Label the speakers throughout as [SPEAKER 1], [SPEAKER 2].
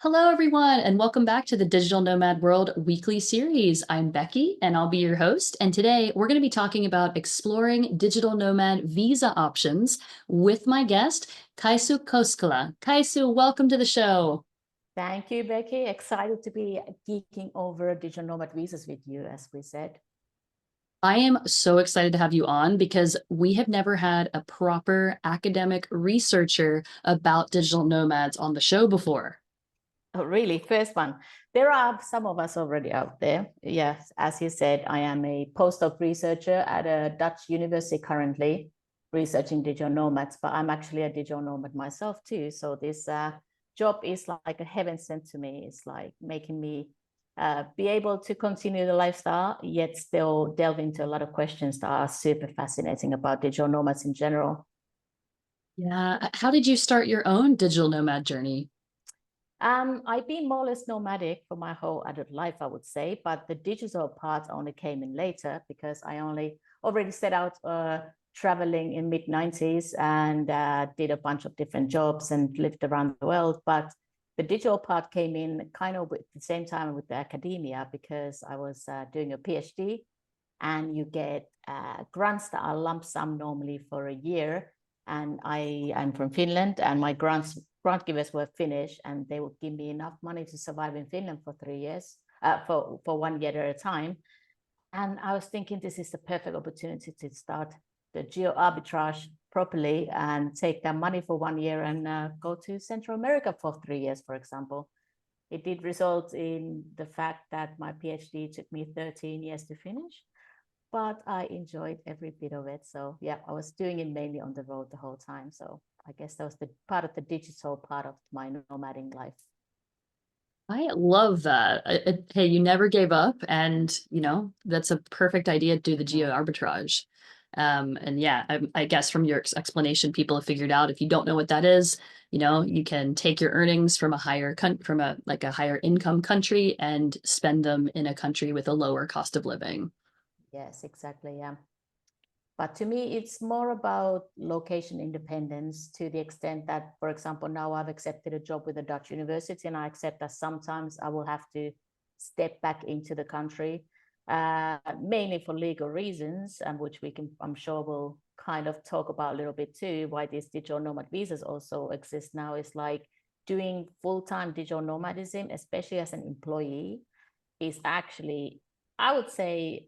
[SPEAKER 1] Hello, everyone, and welcome back to the Digital Nomad World weekly series. I'm Becky, and I'll be your host. And today we're going to be talking about exploring digital nomad visa options with my guest, Kaisu Koskela. Kaisu, welcome to the show.
[SPEAKER 2] Thank you, Becky. Excited to be geeking over digital nomad visas with you, as we said.
[SPEAKER 1] I am so excited to have you on because we have never had a proper academic researcher about digital nomads on the show before.
[SPEAKER 2] Oh, really? First one. There are some of us already out there. Yes, as you said, I am a postdoc researcher at a Dutch university currently, researching digital nomads, but I'm actually a digital nomad myself too. So this job is like a heaven sent to me. It's like making me be able to continue the lifestyle, yet still delve into a lot of questions that are super fascinating about digital nomads in general.
[SPEAKER 1] Yeah. How did you start your own digital nomad journey?
[SPEAKER 2] I've been more or less nomadic for my whole adult life, I would say, but the digital part only came in later because I already set out traveling in mid-90s and did a bunch of different jobs and lived around the world. But the digital part came in kind of at the same time with the academia because I was doing a PhD and you get grants that are lump sum normally for a year. And I'm from Finland and my grant givers were Finnish and they would give me enough money to survive in Finland for 3 years, for 1 year at a time. And I was thinking this is the perfect opportunity to start the geo arbitrage properly and take that money for 1 year and go to Central America for 3 years, for example. It did result in the fact that my PhD took me 13 years to finish, but I enjoyed every bit of it. So yeah, I was doing it mainly on the road the whole time. So I guess that was the part of the digital part of my nomading life.
[SPEAKER 1] I love that. Hey, you never gave up, and that's a perfect idea to do the geo
[SPEAKER 2] No.
[SPEAKER 1] arbitrage. And yeah, I guess from your explanation, people have figured out if you don't know what that is, you can take your earnings from a higher income country and spend them in a country with a lower cost of living.
[SPEAKER 2] Yes, exactly. Yeah. But to me, it's more about location independence to the extent that, for example, now I've accepted a job with a Dutch university and I accept that sometimes I will have to step back into the country, mainly for legal reasons, and which I'm sure we'll kind of talk about a little bit too, why these digital nomad visas also exist now is like doing full-time digital nomadism, especially as an employee, is actually, I would say,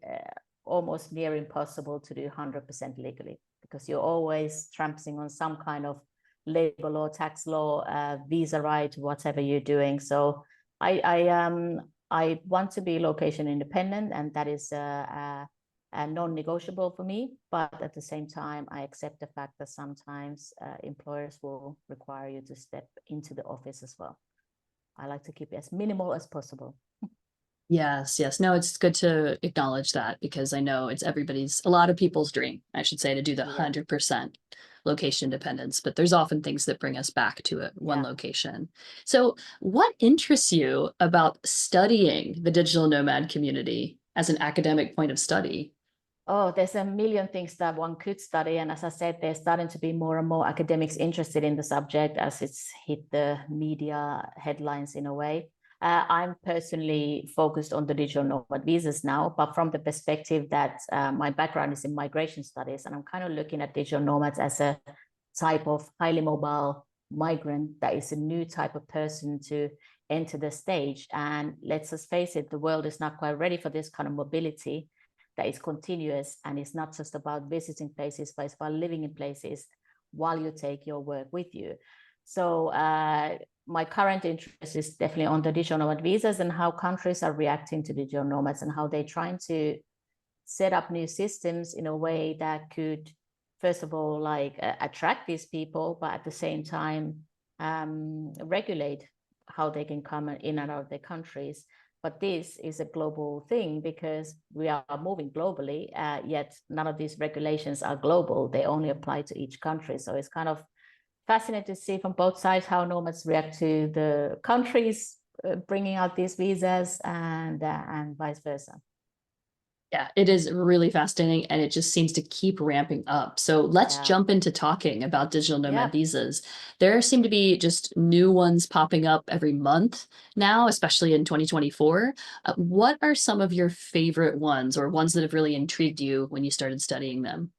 [SPEAKER 2] almost near impossible to do 100% legally because you're always tramping on some kind of labor law, tax law, visa right, whatever you're doing. So I want to be location independent, and that is a non-negotiable for me. But at the same time, I accept the fact that sometimes employers will require you to step into the office as well. I like to keep it as minimal as possible.
[SPEAKER 1] Yes, yes. No, it's good to acknowledge that because I know it's a lot of people's dream, I should say, to do the
[SPEAKER 2] Yeah.
[SPEAKER 1] 100% location independence, but there's often things that bring us back to one
[SPEAKER 2] Yeah.
[SPEAKER 1] location. So, what interests you about studying the digital nomad community as an academic point of study?
[SPEAKER 2] Oh, there's a million things that one could study. And as I said, there's starting to be more and more academics interested in the subject as it's hit the media headlines in a way. I'm personally focused on the digital nomad visas now, but from the perspective that my background is in migration studies, and I'm kind of looking at digital nomads as a type of highly mobile migrant that is a new type of person to enter the stage. And let's just face it, the world is not quite ready for this kind of mobility that is continuous, and it's not just about visiting places, but it's about living in places while you take your work with you. So my current interest is definitely on the digital nomad visas and how countries are reacting to digital nomads and how they're trying to set up new systems in a way that could, first of all, like attract these people, but at the same time regulate how they can come in and out of their countries. But this is a global thing because we are moving globally, yet none of these regulations are global. They only apply to each country. So it's kind of fascinating to see from both sides how nomads react to the countries bringing out these visas and vice versa.
[SPEAKER 1] Yeah, it is really fascinating and it just seems to keep ramping up. So let's
[SPEAKER 2] Yeah.
[SPEAKER 1] jump into talking about digital nomad
[SPEAKER 2] Yeah.
[SPEAKER 1] visas. There seem to be just new ones popping up every month now, especially in 2024. What are some of your favorite ones or ones that have really intrigued you when you started studying them?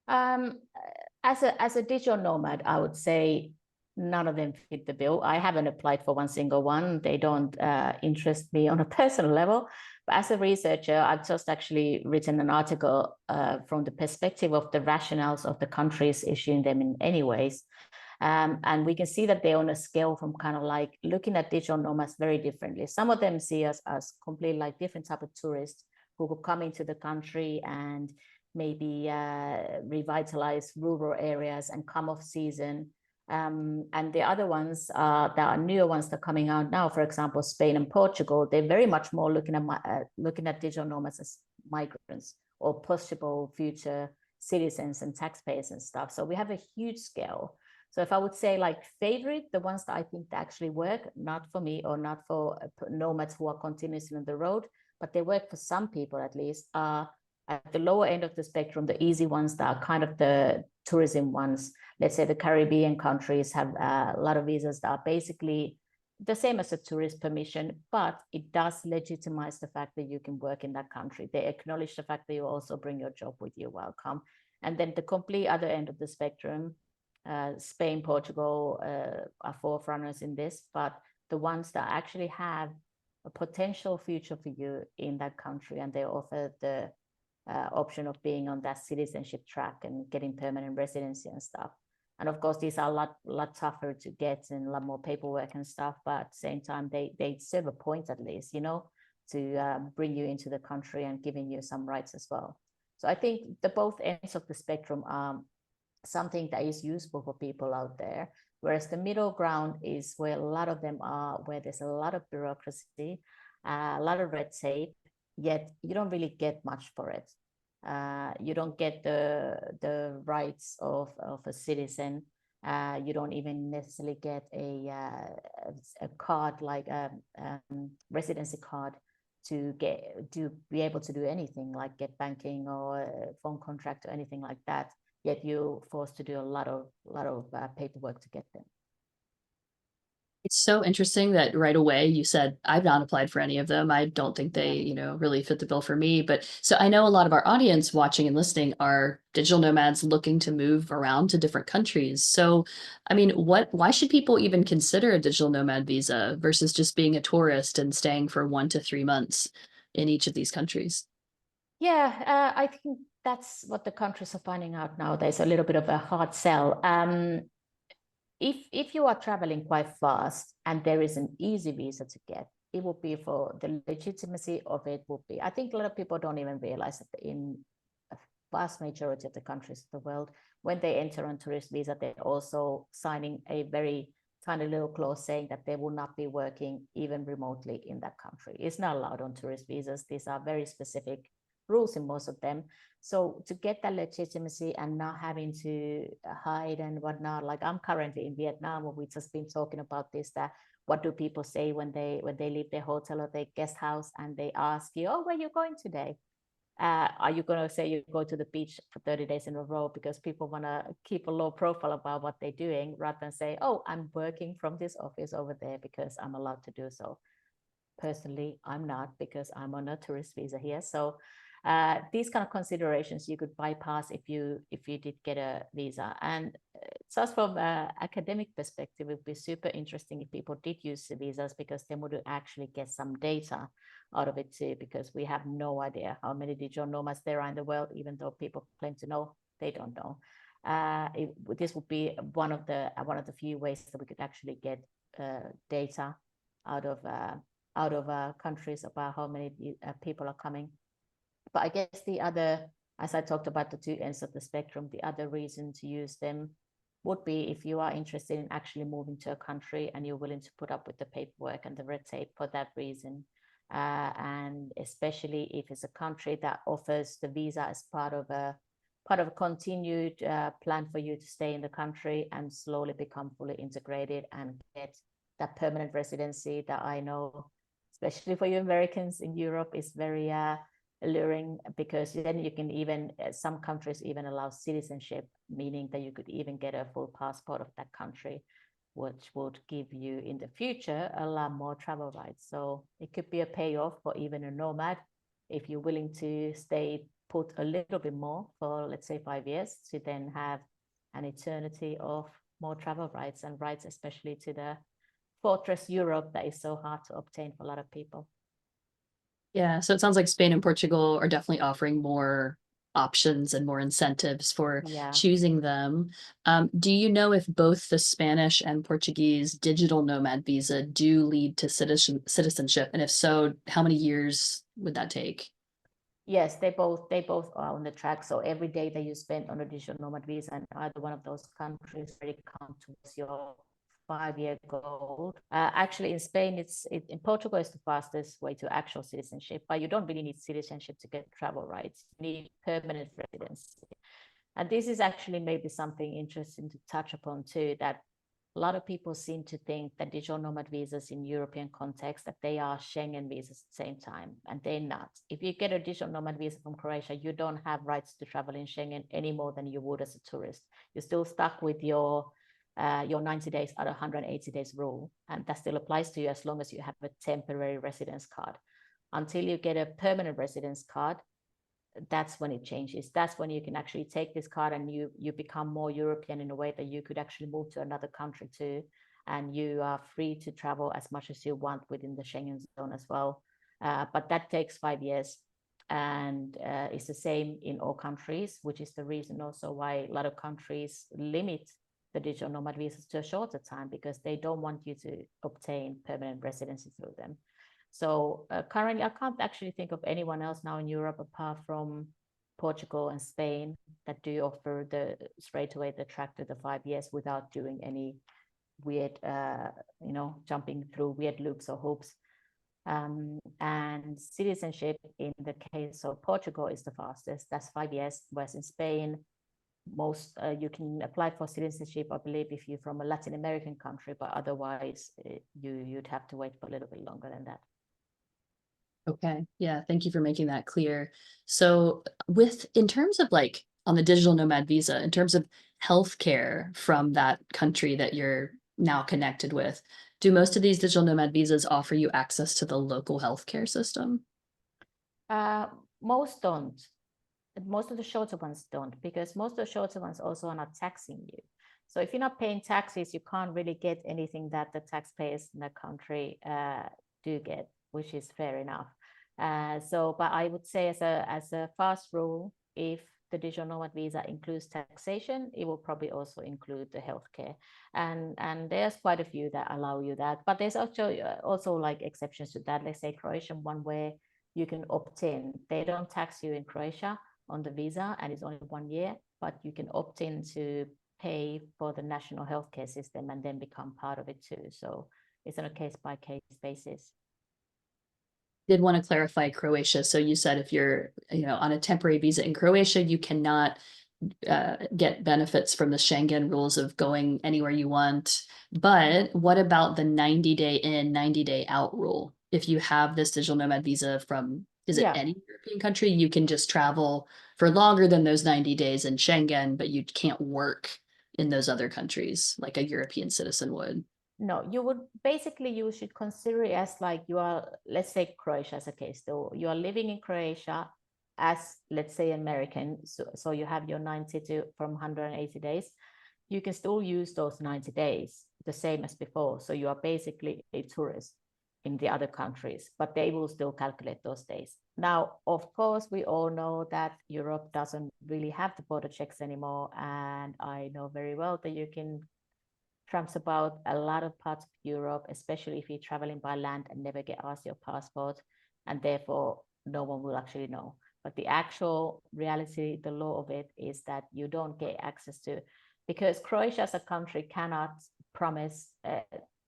[SPEAKER 2] Um, as a digital nomad, I would say none of them fit the bill. I haven't applied for one single one. They don't interest me on a personal level. But as a researcher, I've just actually written an article from the perspective of the rationales of the countries issuing them in any ways. And we can see that they're on a scale from kind of like looking at digital nomads very differently. Some of them see us as completely like different type of tourists who could come into the country and maybe revitalize rural areas and come off season. And the other ones that are newer ones that are coming out now, for example, Spain and Portugal, they're very much more looking at digital nomads as migrants or possible future citizens and taxpayers and stuff. So we have a huge scale. So if I would say like favorite, the ones that I think that actually work, not for me or not for nomads who are continuously on the road, but they work for some people at least, are at the lower end of the spectrum, the easy ones that are kind of the tourism ones. Let's say the Caribbean countries have a lot of visas that are basically the same as a tourist permission, but it does legitimize the fact that you can work in that country. They acknowledge the fact that you also bring your job with you. Welcome. And then the complete other end of the spectrum, Spain, Portugal are forerunners in this, but the ones that actually have a potential future for you in that country, and they offer the option of being on that citizenship track and getting permanent residency and stuff. And of course, these are a lot tougher to get and a lot more paperwork and stuff. But at the same time, they serve a point at least, to bring you into the country and giving you some rights as well. So I think the both ends of the spectrum are something that is useful for people out there. Whereas the middle ground is where a lot of them are, where there's a lot of bureaucracy, a lot of red tape, yet you don't really get much for it. You don't get the rights of a citizen. You don't even necessarily get a card like a residency card to be able to do anything like get banking or a phone contract or anything like that. Yet you're forced to do a lot of paperwork to get them.
[SPEAKER 1] It's so interesting that right away you said, I've not applied for any of them. I don't think they, really fit the bill for me. But so I know a lot of our audience watching and listening are digital nomads looking to move around to different countries. So, I mean, why should people even consider a digital nomad visa versus just being a tourist and staying for 1 to 3 months in each of these countries?
[SPEAKER 2] Yeah, I think that's what the countries are finding out now. There's a little bit of a hard sell. If you are traveling quite fast and there is an easy visa to get, it will be for the legitimacy of it will be. I think a lot of people don't even realize that in a vast majority of the countries of the world, when they enter on tourist visa, they're also signing a very tiny little clause saying that they will not be working even remotely in that country. It's not allowed on tourist visas. These are very specific rules in most of them. So to get that legitimacy and not having to hide and whatnot, like I'm currently in Vietnam, where we've just been talking about this, that what do people say when they leave their hotel or their guest house and they ask you, oh, where are you going today? Are you going to say you go to the beach for 30 days in a row because people want to keep a low profile about what they're doing rather than say, oh, I'm working from this office over there because I'm allowed to do so. Personally, I'm not because I'm on a tourist visa here. So these kind of considerations you could bypass if you did get a visa. And just from an academic perspective, it would be super interesting if people did use the visas because they would actually get some data out of it too, because we have no idea how many digital nomads there are in the world, even though people claim to know, they don't know. This would be one of the few ways that we could actually get data out of countries about how many people are coming. But I guess the other, as I talked about the two ends of the spectrum, the other reason to use them would be if you are interested in actually moving to a country and you're willing to put up with the paperwork and the red tape for that reason. And especially if it's a country that offers the visa as part of a continued plan for you to stay in the country and slowly become fully integrated and get that permanent residency that I know, especially for you Americans in Europe, is very alluring, because then you can even, some countries even allow citizenship, meaning that you could even get a full passport of that country, which would give you in the future a lot more travel rights. So it could be a payoff for even a nomad if you're willing to stay put a little bit more for, let's say, 5 years, to then have an eternity of more travel rights and rights, especially to the fortress Europe that is so hard to obtain for a lot of people.
[SPEAKER 1] Yeah, so it sounds like Spain and Portugal are definitely offering more options and more incentives for
[SPEAKER 2] Yeah.
[SPEAKER 1] choosing them. Do you know if both the Spanish and Portuguese digital nomad visa do lead to citizenship? And if so, how many years would that take?
[SPEAKER 2] Yes, they both are on the track. So every day that you spend on a digital nomad visa in either one of those countries really count towards your 5-year goal. Actually, in Spain, in Portugal, it's the fastest way to actual citizenship, but you don't really need citizenship to get travel rights. You need permanent residency. And this is actually maybe something interesting to touch upon too, that a lot of people seem to think that digital nomad visas in European context, that they are Schengen visas at the same time, and they're not. If you get a digital nomad visa from Croatia, you don't have rights to travel in Schengen any more than you would as a tourist. You're still stuck with your 90 days out of 180 days rule, and that still applies to you as long as you have a temporary residence card. Until you get a permanent residence card, that's when it changes. That's when you can actually take this card and you become more European in a way that you could actually move to another country too, and you are free to travel as much as you want within the Schengen zone as well. But that takes 5 years, and it's the same in all countries, which is the reason also why a lot of countries limit the digital nomad visas to a shorter time, because they don't want you to obtain permanent residency through them. So currently, I can't actually think of anyone else now in Europe apart from Portugal and Spain that do offer the straight away the track to the 5 years without doing any weird, jumping through weird loops or hoops. And citizenship in the case of Portugal is the fastest. That's 5 years. Whereas in Spain, most you can apply for citizenship, I believe, if you're from a Latin American country, but otherwise you'd have to wait for a little bit longer than that.
[SPEAKER 1] Okay. Yeah. Thank you for making that clear. So in terms of like on the digital nomad visa, in terms of healthcare from that country that you're now connected with, do most of these digital nomad visas offer you access to the local healthcare system?
[SPEAKER 2] Most don't. Most of the shorter ones don't, because most of the shorter ones also are not taxing you. So if you're not paying taxes, you can't really get anything that the taxpayers in the country do get, which is fair enough. But I would say as a fast rule, if the digital nomad visa includes taxation, it will probably also include the healthcare. And there's quite a few that allow you that, but there's also like exceptions to that. Let's say Croatian one where you can opt in. They don't tax you in Croatia on the visa, and it's only 1 year, but you can opt in to pay for the national healthcare system and then become part of it too. So it's on a case-by-case basis.
[SPEAKER 1] Did want to clarify Croatia. So you said if you're, on a temporary visa in Croatia, you cannot get benefits from the Schengen rules of going anywhere you want. But what about the 90-day in, 90-day out rule? If you have this digital nomad visa from, is it any European country, you can just travel for longer than those 90 days in Schengen, but you can't work in those other countries like a European citizen would.
[SPEAKER 2] No, you should consider it as like you are, let's say Croatia as a case, though you are living in Croatia as, let's say, American. So you have your 90 from 180 days. You can still use those 90 days the same as before. So you are basically a tourist in the other countries, but they will still calculate those days. Now, of course, we all know that Europe doesn't really have the border checks anymore. And I know very well that you can tramps about a lot of parts of Europe, especially if you're traveling by land and never get asked your passport, and therefore no one will actually know. But the actual reality, the law of it is that you don't get access to, because Croatia as a country cannot promise,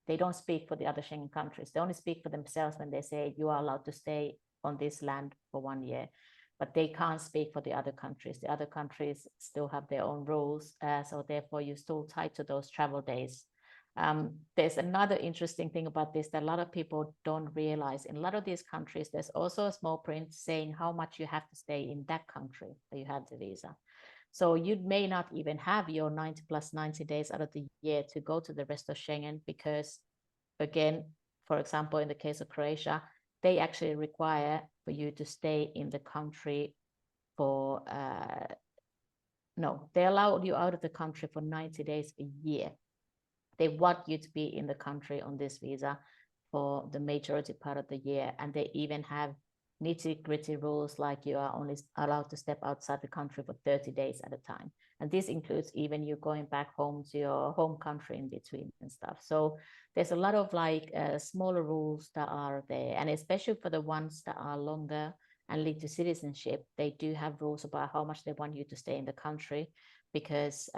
[SPEAKER 2] they don't speak for the other Schengen countries. They only speak for themselves when they say you are allowed to stay on this land for 1 year. But they can't speak for the other countries. The other countries still have their own rules. So therefore, you're still tied to those travel days. There's another interesting thing about this that a lot of people don't realize. In a lot of these countries, there's also a small print saying how much you have to stay in that country that you have the visa. So you may not even have your 90 plus 90 days out of the year to go to the rest of Schengen because, again, for example, in the case of Croatia, they actually require for you to stay in the country for, no, they allow you out of the country for 90 days a year. They want you to be in the country on this visa for the majority part of the year. And they even have nitty-gritty rules like you are only allowed to step outside the country for 30 days at a time. And this includes even you going back home to your home country in between and stuff. So there's a lot of like smaller rules that are there. And especially for the ones that are longer and lead to citizenship, they do have rules about how much they want you to stay in the country because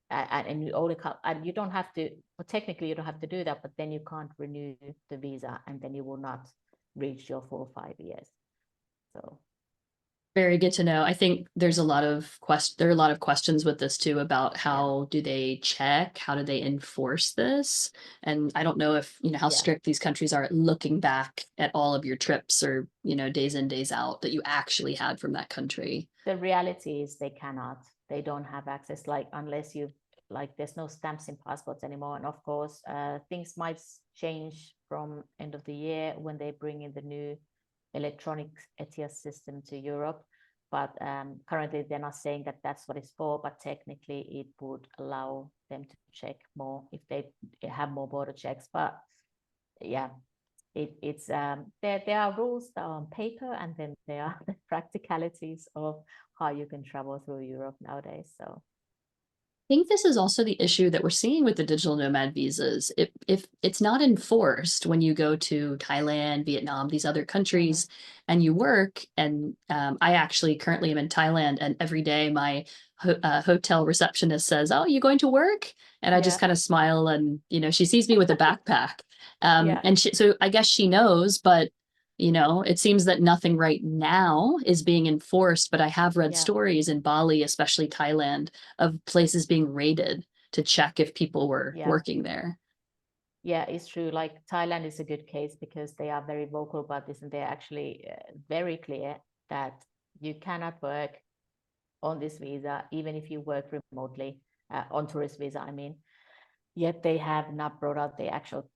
[SPEAKER 2] and you only and you don't have to, well, technically you don't have to do that, but then you can't renew the visa and then you will not reach your full 5 years. So
[SPEAKER 1] Very good to know. I think there's a lot of there are a lot of questions with this too about how do they check, how do they enforce this? And I don't know if, how strict these countries are at looking back at all of your trips or, days in, days out that you actually had from that country.
[SPEAKER 2] The reality is they cannot, they don't have access, like unless you like there's no stamps in passports anymore. And of course, things might change from end of the year when they bring in the new electronic ETIAS system to Europe. But currently they're not saying that that's what it's for, but technically it would allow them to check more if they have more border checks. But yeah, it's there are rules that are on paper, and then there are the practicalities of how you can travel through Europe nowadays. So
[SPEAKER 1] I think this is also the issue that we're seeing with the digital nomad visas. If it's not enforced when you go to Thailand, Vietnam, these other countries, and you work, and I actually currently am in Thailand, and every day my hotel receptionist says, "Oh, you going to work?" And I just kind of smile, and she sees me with a backpack, and so I guess she knows, but it seems that nothing right now is being enforced, but I have read stories in Bali, especially Thailand, of places being raided to check if people were working there.
[SPEAKER 2] Yeah, it's true. Like Thailand is a good case because they are very vocal about this, and they're actually very clear that you cannot work on this visa, even if you work remotely, on tourist visa, I mean. Yet they have not brought out the actual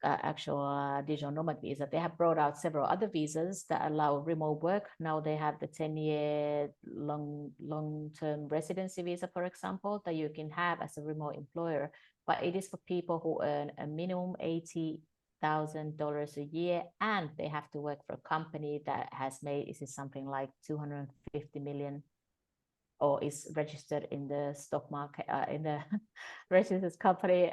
[SPEAKER 2] digital nomad visa. They have brought out several other visas that allow remote work. Now they have the 10-year long-term residency visa, for example, that you can have as a remote employer. But it is for people who earn a minimum $80,000 a year, and they have to work for a company that has made, is it something like 250 million or is registered in the stock market, in the registered company,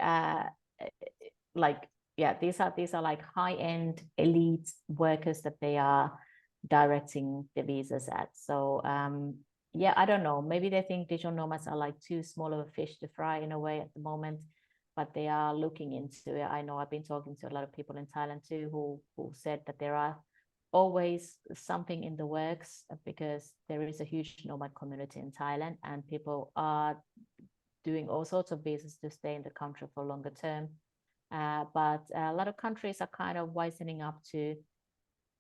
[SPEAKER 2] these are like high-end elite workers that they are directing the visas at. So I don't know, maybe they think digital nomads are like too small of a fish to fry in a way at the moment, but they are looking into it. I know I've been talking to a lot of people in Thailand too who said that there are always something in the works because there is a huge nomad community in Thailand, and people are doing all sorts of visas to stay in the country for longer term. But a lot of countries are kind of wisening up to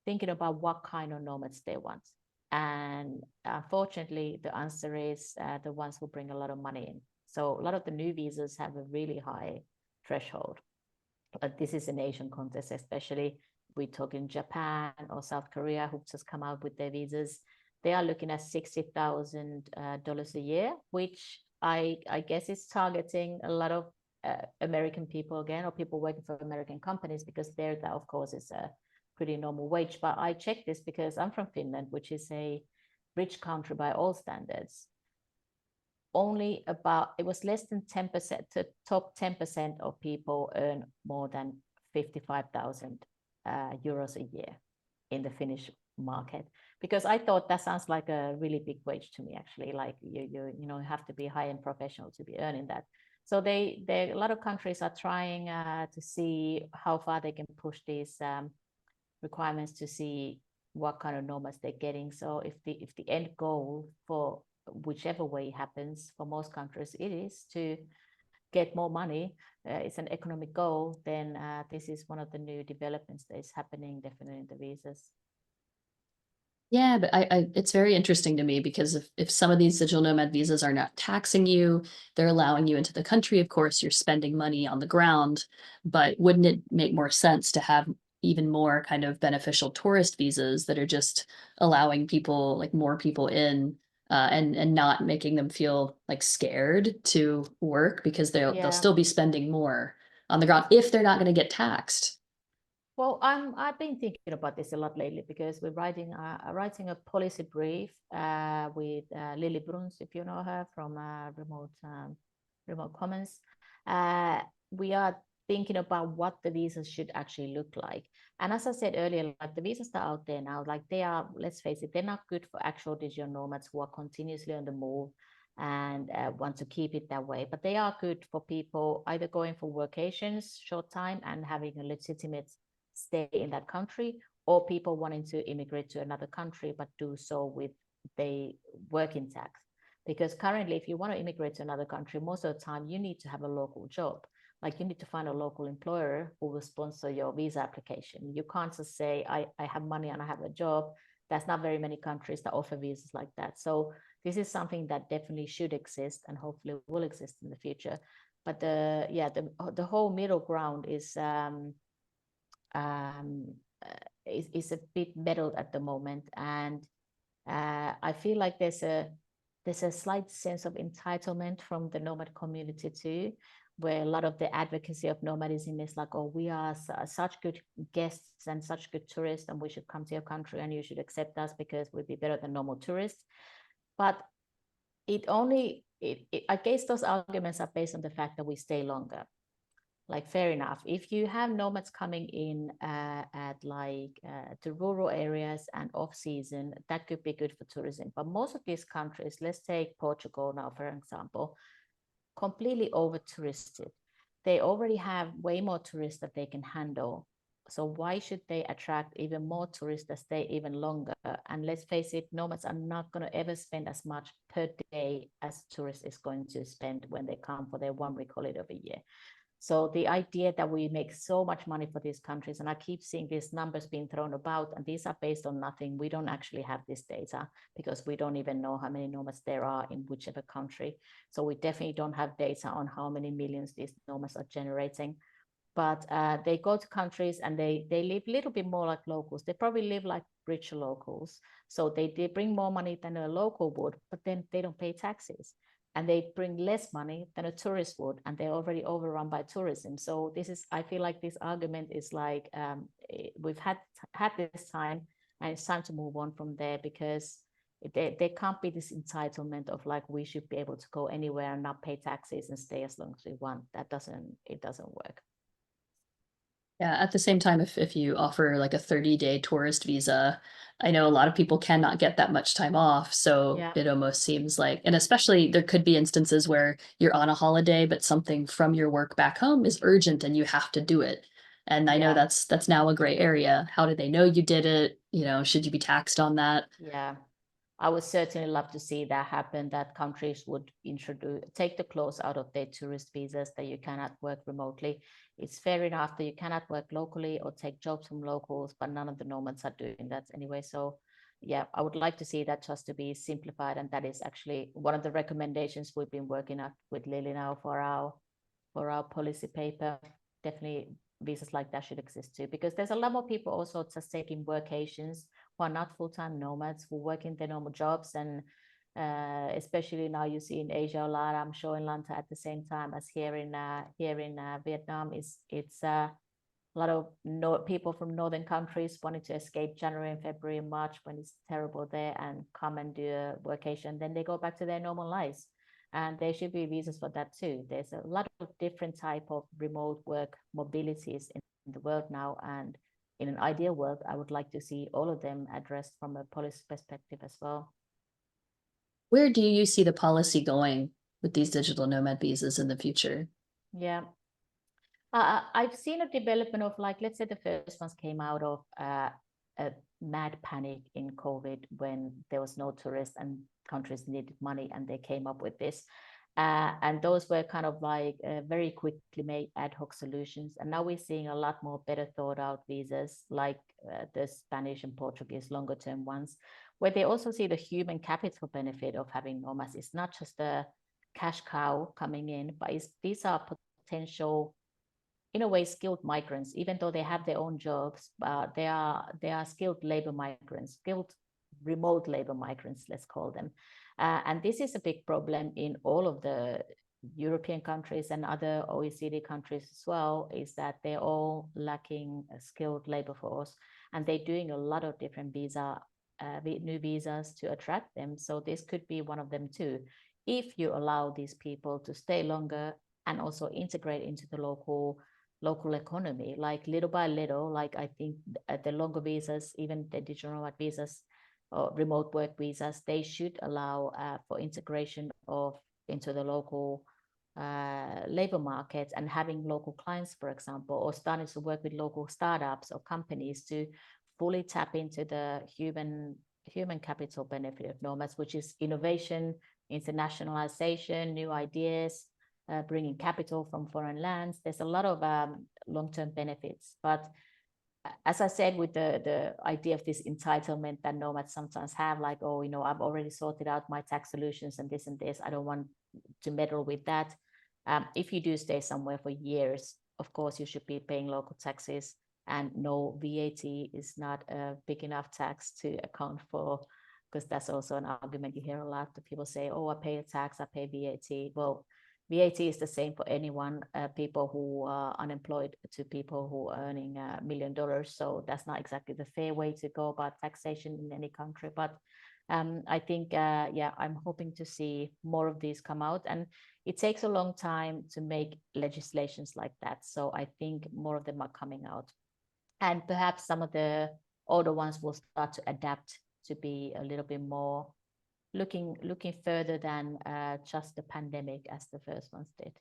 [SPEAKER 2] thinking about what kind of nomads they want. And unfortunately, the answer is the ones who bring a lot of money in. So a lot of the new visas have a really high threshold. But this is an Asian context, especially we talk in Japan or South Korea, who just come out with their visas. They are looking at $60,000 a year, which I guess is targeting a lot of American people again, or people working for American companies, because there, that of course is a pretty normal wage. But I checked this because I'm from Finland, which is a rich country by all standards. Only about, it was less than 10%, the top 10% of people earn more than 55,000 euros a year in the Finnish market, because I thought that sounds like a really big wage to me, actually. Like you have to be high-end professional to be earning that. So they a lot of countries are trying to see how far they can push these requirements to see what kind of nomads they're getting. So if the end goal, for whichever way happens for most countries, it is to get more money, it's an economic goal, then this is one of the new developments that is happening definitely in the visas.
[SPEAKER 1] Yeah, but it's very interesting to me because if some of these digital nomad visas are not taxing you, they're allowing you into the country, of course, you're spending money on the ground, but wouldn't it make more sense to have even more kind of beneficial tourist visas that are just allowing people, like more people in, and not making them feel like scared to work because they'll
[SPEAKER 2] Yeah.
[SPEAKER 1] still be spending more on the ground if they're not going to get taxed.
[SPEAKER 2] Well, I've been thinking about this a lot lately because we're writing a policy brief with Lily Bruns, if you know her from Remote Commons. We are thinking about what the visas should actually look like. And as I said earlier, like the visas that are out there now, like they are, let's face it, they're not good for actual digital nomads who are continuously on the move and want to keep it that way. But they are good for people either going for workations, short time, and having a legitimate stay in that country, or people wanting to immigrate to another country but do so with the working tax. Because currently, if you want to immigrate to another country, most of the time you need to have a local job. Like you need to find a local employer who will sponsor your visa application. You can't just say, I have money and I have a job. There's not very many countries that offer visas like that. So this is something that definitely should exist and hopefully will exist in the future. But the whole middle ground is is a bit muddled at the moment, and I feel like there's a slight sense of entitlement from the nomad community too, where a lot of the advocacy of nomadism is like, oh, we are such good guests and such good tourists, and we should come to your country and you should accept us because we'd be better than normal tourists. But I guess those arguments are based on the fact that we stay longer. Like, fair enough. If you have nomads coming in at the rural areas and off season, that could be good for tourism. But most of these countries, let's take Portugal now, for example, completely over touristed. They already have way more tourists that they can handle. So why should they attract even more tourists that stay even longer? And let's face it, nomads are not going to ever spend as much per day as tourists is going to spend when they come for their 1 week holiday of a year. So the idea that we make so much money for these countries, and I keep seeing these numbers being thrown about, and these are based on nothing. We don't actually have this data because we don't even know how many nomads there are in whichever country. So we definitely don't have data on how many millions these nomads are generating. But they go to countries and they live a little bit more like locals. They probably live like richer locals. So they bring more money than a local would, but then they don't pay taxes. And they bring less money than a tourist would, and they're already overrun by tourism. So I feel like this argument is like, we've had this time, and it's time to move on from there, because there can't be this entitlement of like, we should be able to go anywhere and not pay taxes and stay as long as we want. It doesn't work.
[SPEAKER 1] Yeah, at the same time, if you offer like a 30-day tourist visa, I know a lot of people cannot get that much time off. So
[SPEAKER 2] Yeah.
[SPEAKER 1] it almost seems like, and especially there could be instances where you're on a holiday, but something from your work back home is urgent and you have to do it. And I know
[SPEAKER 2] Yeah.
[SPEAKER 1] that's now a gray area. How do they know you did it? You know, should you be taxed on that?
[SPEAKER 2] Yeah. I would certainly love to see that happen, that countries would take the clause out of their tourist visas that you cannot work remotely. It's fair enough that you cannot work locally or take jobs from locals, but none of the nomads are doing that anyway. So yeah, I would like to see that just to be simplified. And that is actually one of the recommendations we've been working at with Lily now for our policy paper. Definitely visas like that should exist too, because there's a lot more people also just taking workations who are not full-time nomads, who work in their normal jobs. And especially now you see in Asia a lot, I'm sure in Lanta at the same time as here in Vietnam, it's a lot of people from northern countries wanting to escape January and February and March when it's terrible there and come and do a workation. Then they go back to their normal lives. And there should be visas for that too. There's a lot of different type of remote work mobilities in the world now. And in an ideal world, I would like to see all of them addressed from a policy perspective as well.
[SPEAKER 1] Where do you see the policy going with these digital nomad visas in the future?
[SPEAKER 2] Yeah. I've seen a development of, like, let's say the first ones came out of a mad panic in COVID when there was no tourists and countries needed money, and they came up with this. And those were kind of like very quickly made ad hoc solutions. And now we're seeing a lot more better thought out visas, like the Spanish and Portuguese longer term ones, where they also see the human capital benefit of having nomads. It's not just a cash cow coming in, but these are potential, in a way, skilled migrants. Even though they have their own jobs, they are skilled labor migrants, skilled remote labor migrants, let's call them. And this is a big problem in all of the European countries and other OECD countries as well, is that they're all lacking a skilled labor force, and they're doing a lot of different new visas to attract them. So this could be one of them too, if you allow these people to stay longer and also integrate into the local economy, like little by little. Like I think the longer visas, even the digital nomad visas or remote work visas, they should allow for integration into the local labor markets, and having local clients, for example, or starting to work with local startups or companies to fully tap into the human capital benefit of nomads, which is innovation, internationalization, new ideas, bringing capital from foreign lands. There's a lot of long-term benefits. But as I said, with the idea of this entitlement that nomads sometimes have, like, oh, I've already sorted out my tax solutions and this, I don't want to meddle with that. If you do stay somewhere for years, of course, you should be paying local taxes, and no, VAT is not a big enough tax to account for, because that's also an argument you hear a lot. The people say, oh, I pay a tax, I pay VAT. Well, VAT is the same for anyone, people who are unemployed to people who are earning $1 million. So that's not exactly the fair way to go about taxation in any country. But I think, I'm hoping to see more of these come out. And it takes a long time to make legislations like that. So I think more of them are coming out. And perhaps some of the older ones will start to adapt to be a little bit more looking further than just the pandemic, as the first ones did.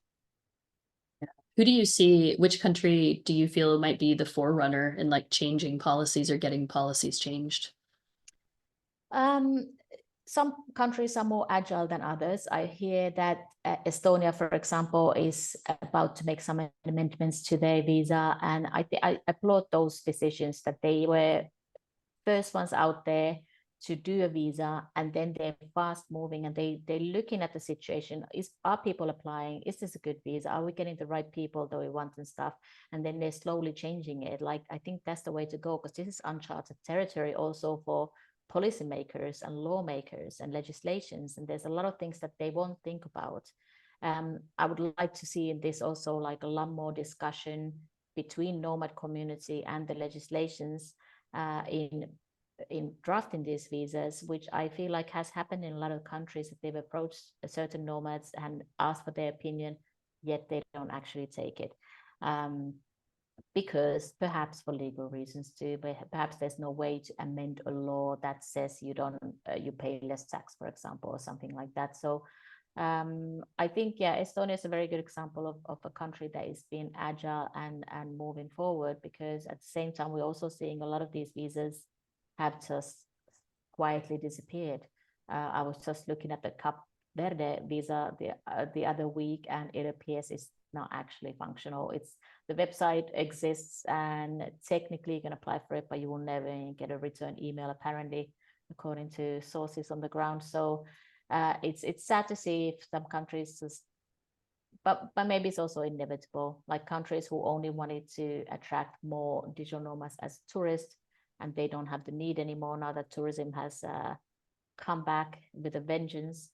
[SPEAKER 1] Who do you see, which country do you feel might be the forerunner in like changing policies or getting policies changed?
[SPEAKER 2] Some countries are more agile than others. I hear that Estonia, for example, is about to make some amendments to their visa, and I applaud those decisions, that they were first ones out there to do a visa, and then they're fast moving, and they're looking at the situation. Are people applying? Is this a good visa? Are we getting the right people that we want and stuff? And then they're slowly changing it. Like, I think that's the way to go, because this is uncharted territory also for policymakers and lawmakers and legislations, and there's a lot of things that they won't think about. I would like to see in this also like a lot more discussion between nomad community and the legislations in drafting these visas, which I feel like has happened in a lot of countries, that they've approached certain nomads and asked for their opinion, yet they don't actually take it. Because perhaps for legal reasons too, but perhaps there's no way to amend a law that says you pay less tax, for example, or something like that. So I think, Estonia is a very good example of a country that is being agile and moving forward, because at the same time, we're also seeing a lot of these visas have just quietly disappeared. I was just looking at the Cap Verde visa the other week, and it appears it's not actually functional. The website exists, and technically you can apply for it, but you will never get a return email, apparently, according to sources on the ground. So it's sad to see if some countries just, but maybe it's also inevitable, like countries who only wanted to attract more digital nomads as tourists, and they don't have the need anymore now that tourism has come back with a vengeance.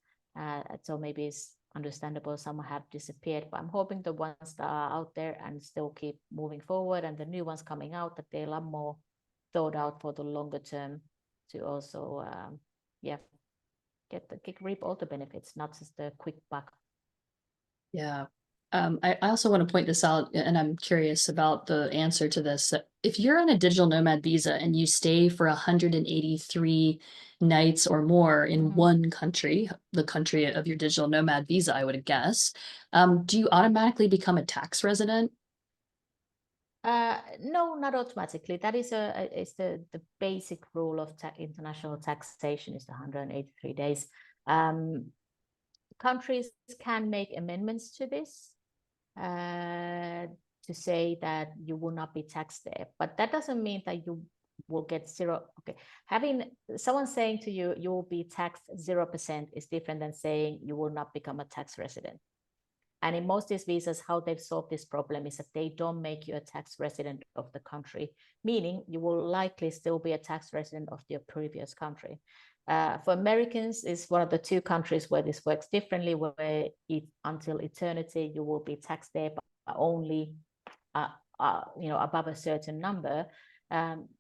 [SPEAKER 2] So maybe it's understandable some have disappeared, but I'm hoping the ones that are out there and still keep moving forward, and the new ones coming out, that they're a lot more thought out for the longer term, to also reap all the benefits, not just the quick buck.
[SPEAKER 1] Yeah. I also want to point this out, and I'm curious about the answer to this. If you're on a digital nomad visa and you stay for 183 nights or more in one country, the country of your digital nomad visa, I would guess, do you automatically become a tax resident?
[SPEAKER 2] No, not automatically. That is the basic rule of international taxation, is the 183 days. countries can make amendments to this to say that you will not be taxed there, but that doesn't mean that you will get zero. Okay, having someone saying to you, you will be taxed 0% is different than saying you will not become a tax resident. And in most of these visas, how they've solved this problem is that they don't make you a tax resident of the country, meaning you will likely still be a tax resident of your previous country. For Americans, it's one of the two countries where this works differently, where until eternity, you will be taxed there, but only above a certain number.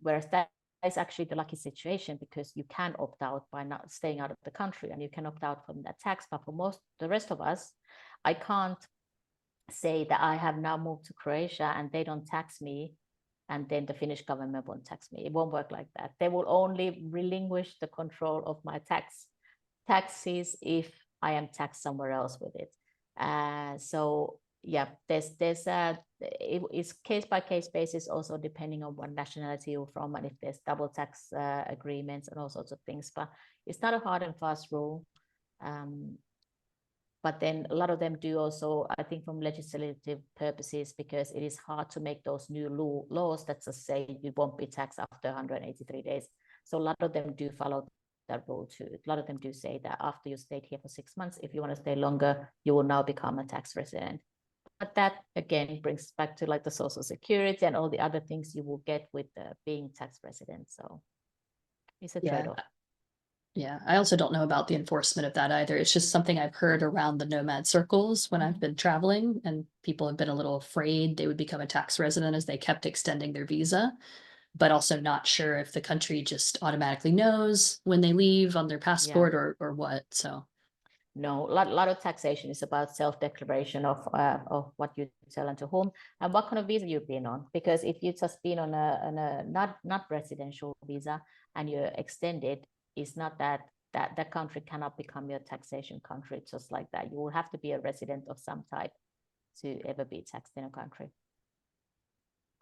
[SPEAKER 2] Whereas that is actually the lucky situation, because you can opt out by not staying out of the country, and you can opt out from that tax. But for the rest of us, I can't say that I have now moved to Croatia and they don't tax me, and then the Finnish government won't tax me. It won't work like that. They will only relinquish the control of my taxes if I am taxed somewhere else with it. So yeah, it's case by case basis, also depending on what nationality you're from, and if there's double tax agreements and all sorts of things. But it's not a hard and fast rule. But then a lot of them do also, I think, from legislative purposes, because it is hard to make those new laws that just say you won't be taxed after 183 days. So a lot of them do follow that rule too. A lot of them do say that after you stayed here for 6 months, if you want to stay longer, you will now become a tax resident. But that again brings back to like the social security and all the other things you will get with being tax resident. So it's a trade-off.
[SPEAKER 1] Yeah, I also don't know about the enforcement of that either. It's just something I've heard around the nomad circles when I've been traveling, and people have been a little afraid they would become a tax resident as they kept extending their visa, but also not sure if the country just automatically knows when they leave on their passport or what. So
[SPEAKER 2] no, a lot of taxation is about self-declaration of what you sell and to whom and what kind of visa you've been on. Because if you've just been on a not residential visa and you're extended, it's not that country cannot become your taxation country just like that. You will have to be a resident of some type to ever be taxed in a country.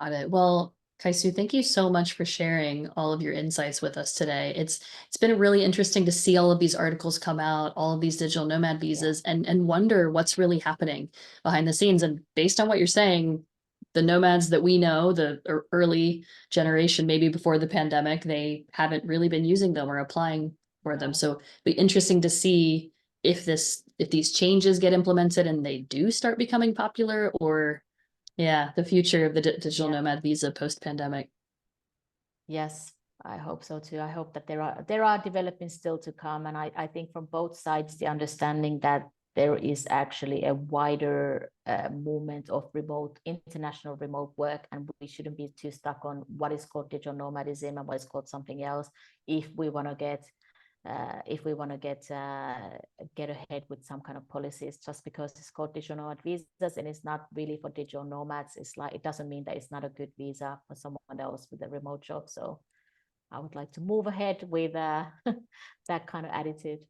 [SPEAKER 1] got it. Well, Kaisu, thank you so much for sharing all of your insights with us today. It's been really interesting to see all of these articles come out, all of these digital nomad visas, and wonder what's really happening behind the scenes. And based on what you're saying, the nomads that we know, the early generation, maybe before the pandemic, they haven't really been using them or applying for them. So it'd be interesting to see if these changes get implemented and they do start becoming popular, or the future of the digital nomad visa post-pandemic.
[SPEAKER 2] Yes, I hope so too. I hope that there are developments still to come. And I think from both sides, the understanding that there is actually a wider movement of international remote work, and we shouldn't be too stuck on what is called digital nomadism and what is called something else if we want to get get ahead with some kind of policies. Just because it's called digital nomad visas and it's not really for digital nomads, it's like, it doesn't mean that it's not a good visa for someone else with a remote job. So I would like to move ahead with that kind of attitude.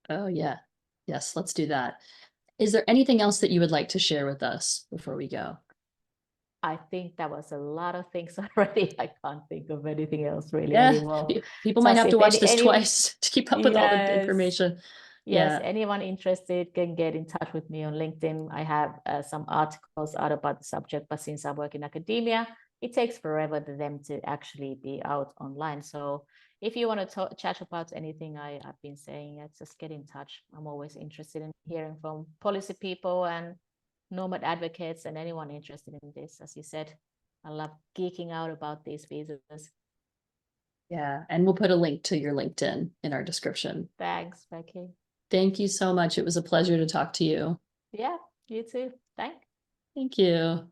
[SPEAKER 1] Oh yeah. Yes, let's do that. Is there anything else that you would like to share with us before we go?
[SPEAKER 2] I think that was a lot of things already. I can't think of anything else really anymore.
[SPEAKER 1] People might have to watch this twice to keep up with all the information.
[SPEAKER 2] Yes, anyone interested can get in touch with me on LinkedIn. I have some articles out about the subject, but since I work in academia, it takes forever for them to actually be out online. So if you want to chat about anything I've been saying, just get in touch. I'm always interested in hearing from policy people and nomad advocates and anyone interested in this. As you said, I love geeking out about these visas.
[SPEAKER 1] Yeah, and we'll put a link to your LinkedIn in our description.
[SPEAKER 2] Thanks, Becky.
[SPEAKER 1] Thank you so much. It was a pleasure to talk to you.
[SPEAKER 2] Yeah, you too.
[SPEAKER 1] Thank you.